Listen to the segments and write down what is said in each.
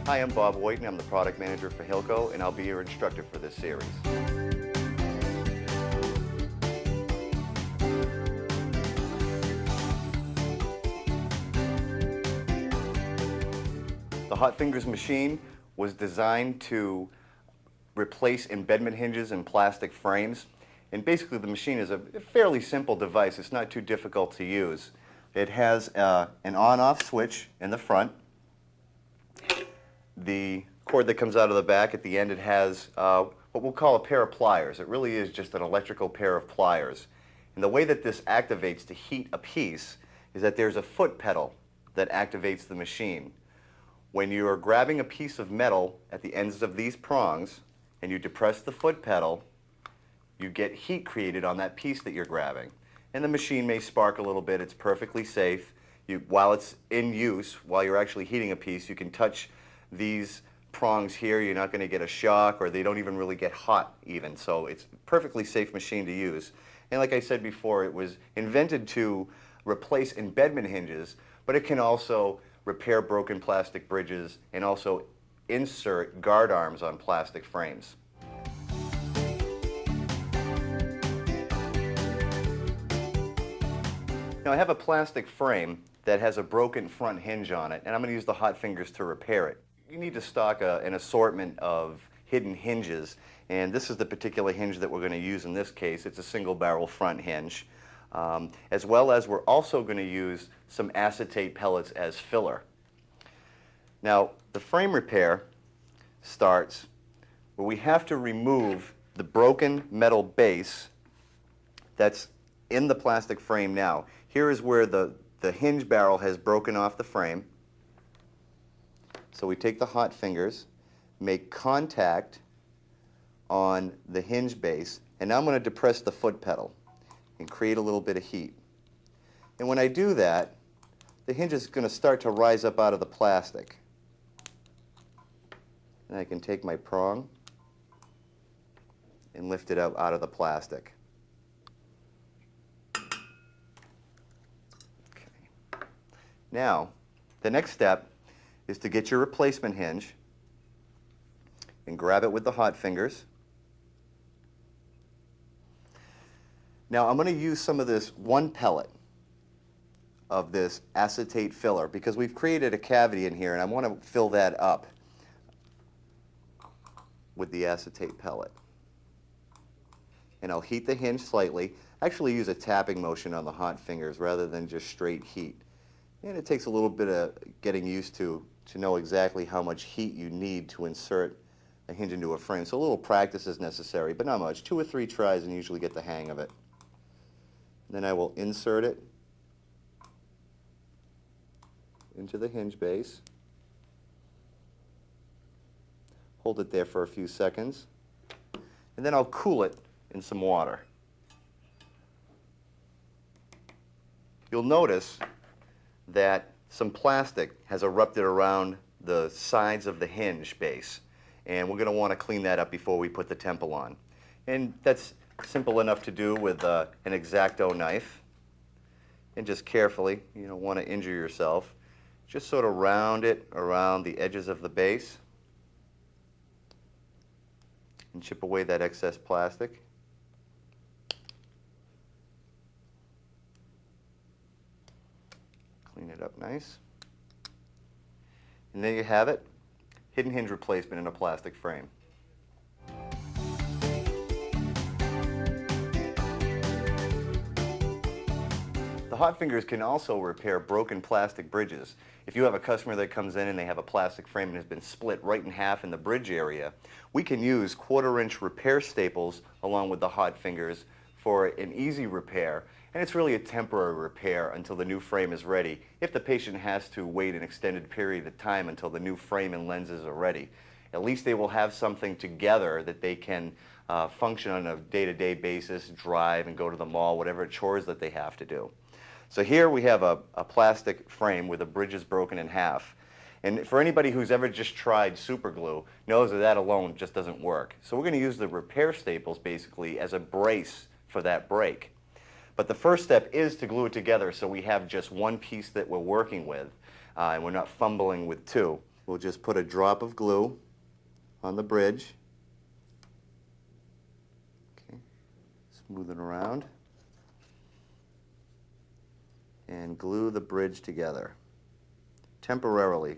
Hi, I'm Bob White, and I'm the product manager for Hilco, and I'll be your instructor for this series. The Hot Fingers machine was designed to replace embedment hinges in plastic frames. And basically the machine is a fairly simple device. It's not too difficult to use. It has an on-off switch in the front. The cord that comes out of the back at the end, it has what we'll call a pair of pliers. It really is just an electrical pair of pliers. And the way that this activates to heat a piece is that there's a foot pedal that activates the machine. When you are grabbing a piece of metal at the ends of these prongs and you depress the foot pedal, you get heat created on that piece that you're grabbing. And the machine may spark a little bit. It's perfectly safe. While it's in use, while you're actually heating a piece, you can touch these prongs here. You're not going to get a shock, or they don't even really get hot even. So it's a perfectly safe machine to use. And like I said before, it was invented to replace embedment hinges, but it can also repair broken plastic bridges and also insert guard arms on plastic frames. Now I have a plastic frame that has a broken front hinge on it, and I'm going to use the Hot Fingers to repair it. You need to stock an assortment of hidden hinges, and this is the particular hinge that we're going to use in this case. It's a single barrel front hinge, as well as we're also going to use some acetate pellets as filler. Now the frame repair starts where we have to remove the broken metal base that's in the plastic frame now. Here is where the hinge barrel has broken off the frame. So we take the Hot Fingers, make contact on the hinge base, and now I'm going to depress the foot pedal and create a little bit of heat. And when I do that, the hinge is going to start to rise up out of the plastic. And I can take my prong and lift it out of the plastic. Okay. Now, the next step is to get your replacement hinge and grab it with the Hot Fingers. Now I'm going to use some of this one pellet of this acetate filler because we've created a cavity in here and I want to fill that up with the acetate pellet. And I'll heat the hinge slightly. Actually use a tapping motion on the Hot Fingers rather than just straight heat. And it takes a little bit of getting used to know exactly how much heat you need to insert a hinge into a frame. So a little practice is necessary, but not much. 2 or 3 tries and you usually get the hang of it. Then I will insert it into the hinge base. Hold it there for a few seconds. And then I'll cool it in some water. You'll notice that some plastic has erupted around the sides of the hinge base, and we're going to want to clean that up before we put the temple on. And that's simple enough to do with an X-Acto knife. And just carefully, you don't want to injure yourself, just sort of round it around the edges of the base and chip away that excess plastic. Clean it up nice. And there you have it, hidden hinge replacement in a plastic frame. The Hot Fingers can also repair broken plastic bridges. If you have a customer that comes in and they have a plastic frame and has been split right in half in the bridge area, we can use 1/4-inch repair staples along with the Hot Fingers for an easy repair. And it's really a temporary repair until the new frame is ready, if the patient has to wait an extended period of time until the new frame and lenses are ready. At least they will have something together that they can function on a day-to-day basis, drive and go to the mall, whatever chores that they have to do. So here we have a plastic frame where the bridge is broken in half. And for anybody who's ever just tried super glue knows that that alone just doesn't work. So we're going to use the repair staples basically as a brace for that break. But the first step is to glue it together so we have just one piece that we're working with and we're not fumbling with two. we'll just put a drop of glue on the bridge. Okay. Smooth it around. And glue the bridge together temporarily.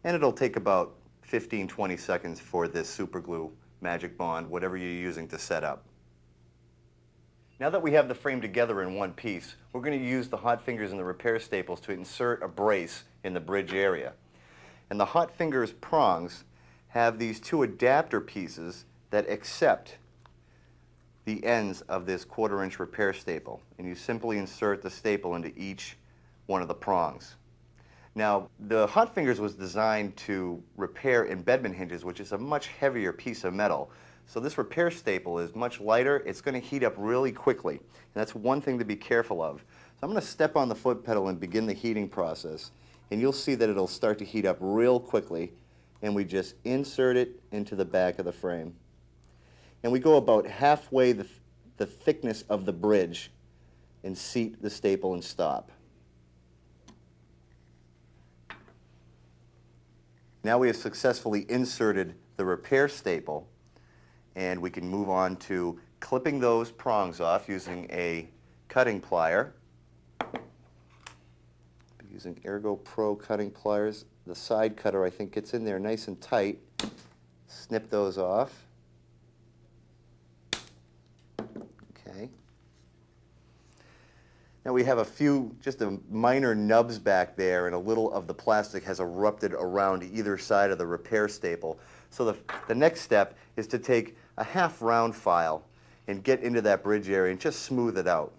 And it'll take about 15-20 seconds for this super glue magic bond, whatever you're using to set up. Now that we have the frame together in one piece, we're going to use the hot fingers and the repair staples to insert a brace in the bridge area. And the hot fingers prongs have these two adapter pieces that accept the ends of this 1/4" repair staple, and you simply insert the staple into each one of the prongs. Now, the hot fingers was designed to repair embedment hinges, which is a much heavier piece of metal. So this repair staple is much lighter. It's going to heat up really quickly, and that's one thing to be careful of. So I'm going to step on the foot pedal and begin the heating process, and you'll see that it'll start to heat up real quickly, and we just insert it into the back of the frame. And we go about halfway the thickness of the bridge and seat the staple and stop. Now we have successfully inserted the repair staple, and we can move on to clipping those prongs off using a cutting plier. Using Ergo Pro cutting pliers. The side cutter, I think, gets in there nice and tight. Snip those off. Okay. Now we have a few, just a minor nubs back there, and a little of the plastic has erupted around either side of the repair staple. So the next step is to take a half round file and get into that bridge area and just smooth it out.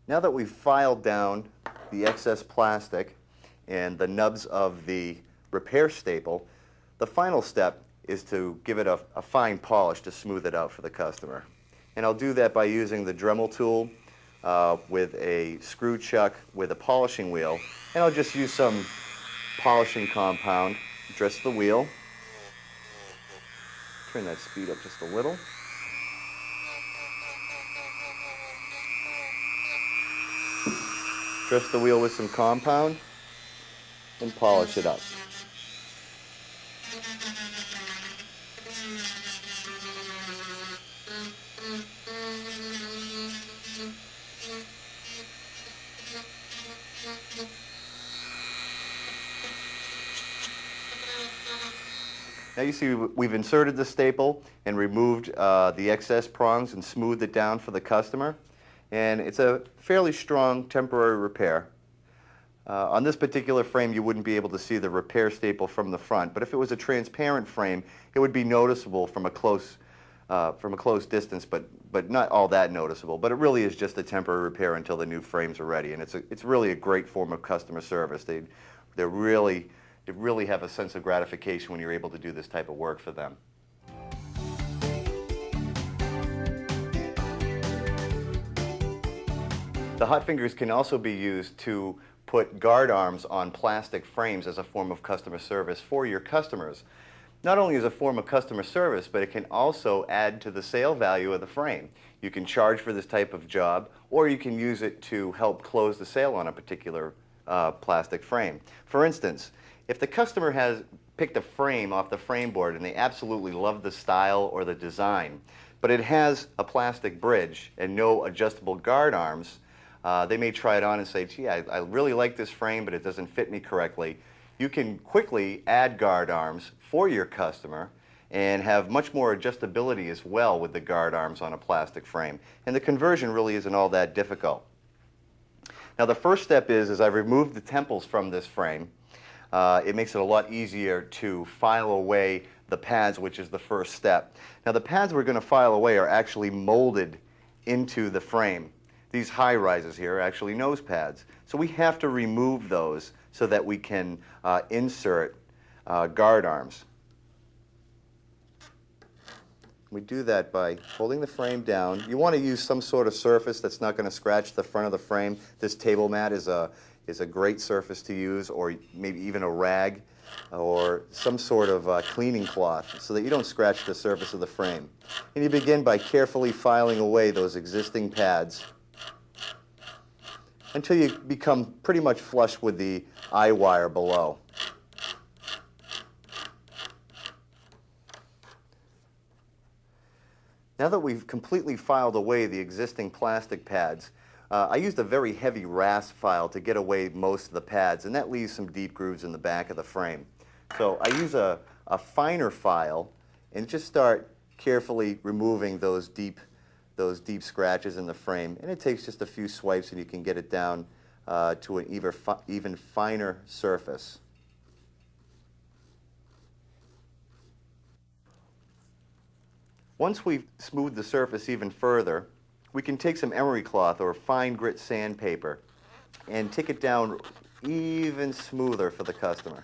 Now that we've filed down the excess plastic and the nubs of the repair staple, the final step is to give it a fine polish to smooth it out for the customer. And I'll do that by using the Dremel tool with a screw chuck with a polishing wheel. And I'll just use some polishing compound, dress the wheel. Turn that speed up just a little. Dress the wheel with some compound and polish it up. Now you see we've inserted the staple and removed the excess prongs and smoothed it down for the customer. And it's a fairly strong temporary repair. On this particular frame, you wouldn't be able to see the repair staple from the front, but if it was a transparent frame, it would be noticeable from a close distance, but not all that noticeable. But it really is just a temporary repair until the new frames are ready, and it's really a great form of customer service. They really have a sense of gratification when you're able to do this type of work for them. The hot fingers can also be used to put guard arms on plastic frames as a form of customer service for your customers. Not only as a form of customer service, but it can also add to the sale value of the frame. You can charge for this type of job, or you can use it to help close the sale on a particular plastic frame. For instance, if the customer has picked a frame off the frame board and they absolutely love the style or the design, but it has a plastic bridge and no adjustable guard arms, they may try it on and say, gee, I really like this frame, but it doesn't fit me correctly. You can quickly add guard arms for your customer and have much more adjustability as well with the guard arms on a plastic frame. And the conversion really isn't all that difficult. Now the first step is I've removed the temples from this frame. It makes it a lot easier to file away the pads, which is the first step. Now the pads we're going to file away are actually molded into the frame. These high rises here are actually nose pads. So we have to remove those so that we can insert guard arms. We do that by holding the frame down. You want to use some sort of surface that's not going to scratch the front of the frame. This table mat is a great surface to use, or maybe even a rag. or some sort of cleaning cloth so that you don't scratch the surface of the frame. And you begin by carefully filing away those existing pads until you become pretty much flush with the eye wire below. Now that we've completely filed away the existing plastic pads, I used a very heavy rasp file to get away most of the pads, and that leaves some deep grooves in the back of the frame. So I use a finer file and just start carefully removing those deep scratches in the frame. And it takes just a few swipes and you can get it down to an even finer surface. Once we've smoothed the surface even further, we can take some emery cloth or fine grit sandpaper and take it down even smoother for the customer.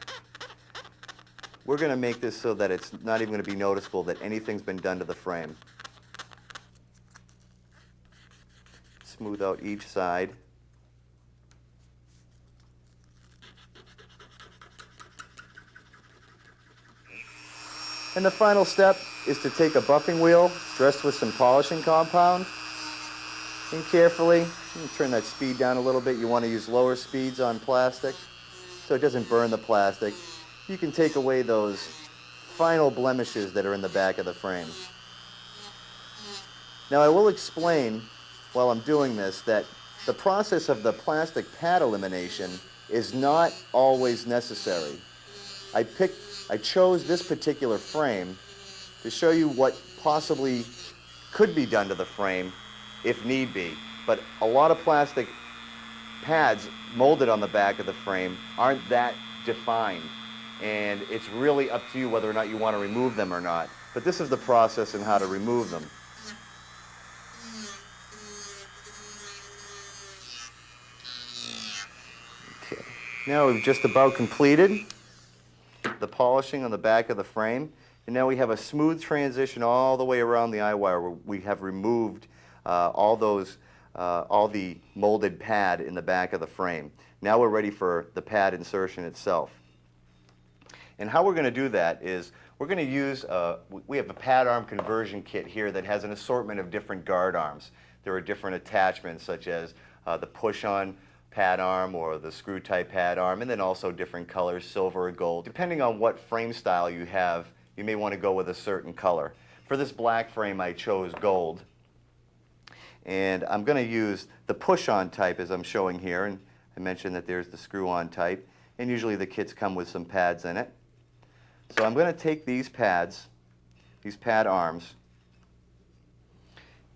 We're going to make this so that it's not even going to be noticeable that anything's been done to the frame. Smooth out each side. And the final step is to take a buffing wheel dressed with some polishing compound and carefully turn that speed down a little bit. You want to use lower speeds on plastic so it doesn't burn the plastic. You can take away those final blemishes that are in the back of the frame. Now I will explain while I'm doing this that the process of the plastic pad elimination is not always necessary. I chose this particular frame to show you what possibly could be done to the frame if need be. But a lot of plastic pads molded on the back of the frame aren't that defined. And it's really up to you whether or not you want to remove them or not. But this is the process and how to remove them. Okay. Now we've just about completed the polishing on the back of the frame. And now we have a smooth transition all the way around the eye wire where we have removed all the molded pad in the back of the frame. Now we're ready for the pad insertion itself. And how we're going to do that is we're going to use, we have a pad arm conversion kit here that has an assortment of different guard arms. There are different attachments such as the push-on pad arm or the screw type pad arm, and then also different colors, silver or gold. Depending on what frame style you have, you may want to go with a certain color. For this black frame I chose gold. And I'm going to use the push-on type as I'm showing here, and I mentioned that there's the screw-on type, and usually the kits come with some pads in it. So I'm going to take these pads, these pad arms,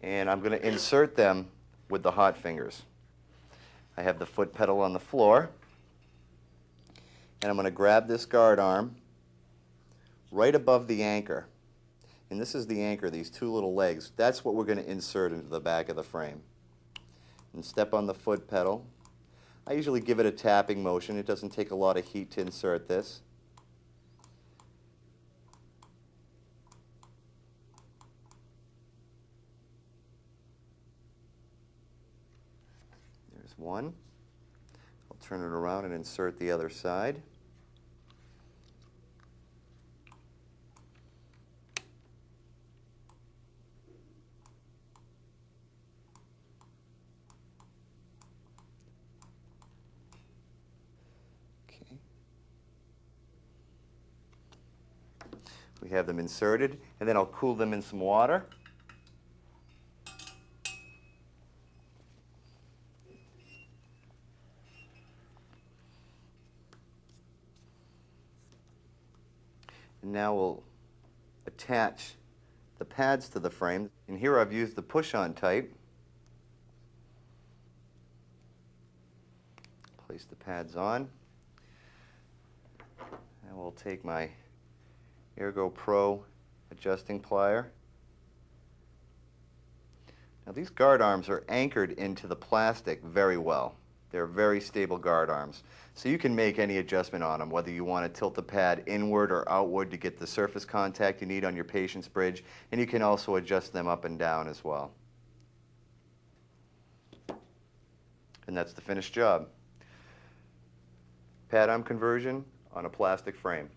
and I'm going to insert them with the hot fingers. I have the foot pedal on the floor, and I'm going to grab this guard arm right above the anchor. And this is the anchor, these two little legs. That's what we're going to insert into the back of the frame. And step on the foot pedal. I usually give it a tapping motion. It doesn't take a lot of heat to insert this. There's one. I'll turn it around and insert the other side. Okay. We have them inserted, and then I'll cool them in some water. And now we'll attach the pads to the frame. And here I've used the push-on type. Place the pads on. And we'll take my Ergo Pro adjusting plier. Now these guard arms are anchored into the plastic very well. They're very stable guard arms. So you can make any adjustment on them, whether you want to tilt the pad inward or outward to get the surface contact you need on your patient's bridge, and you can also adjust them up and down as well. And that's the finished job. Pad arm conversion on a plastic frame.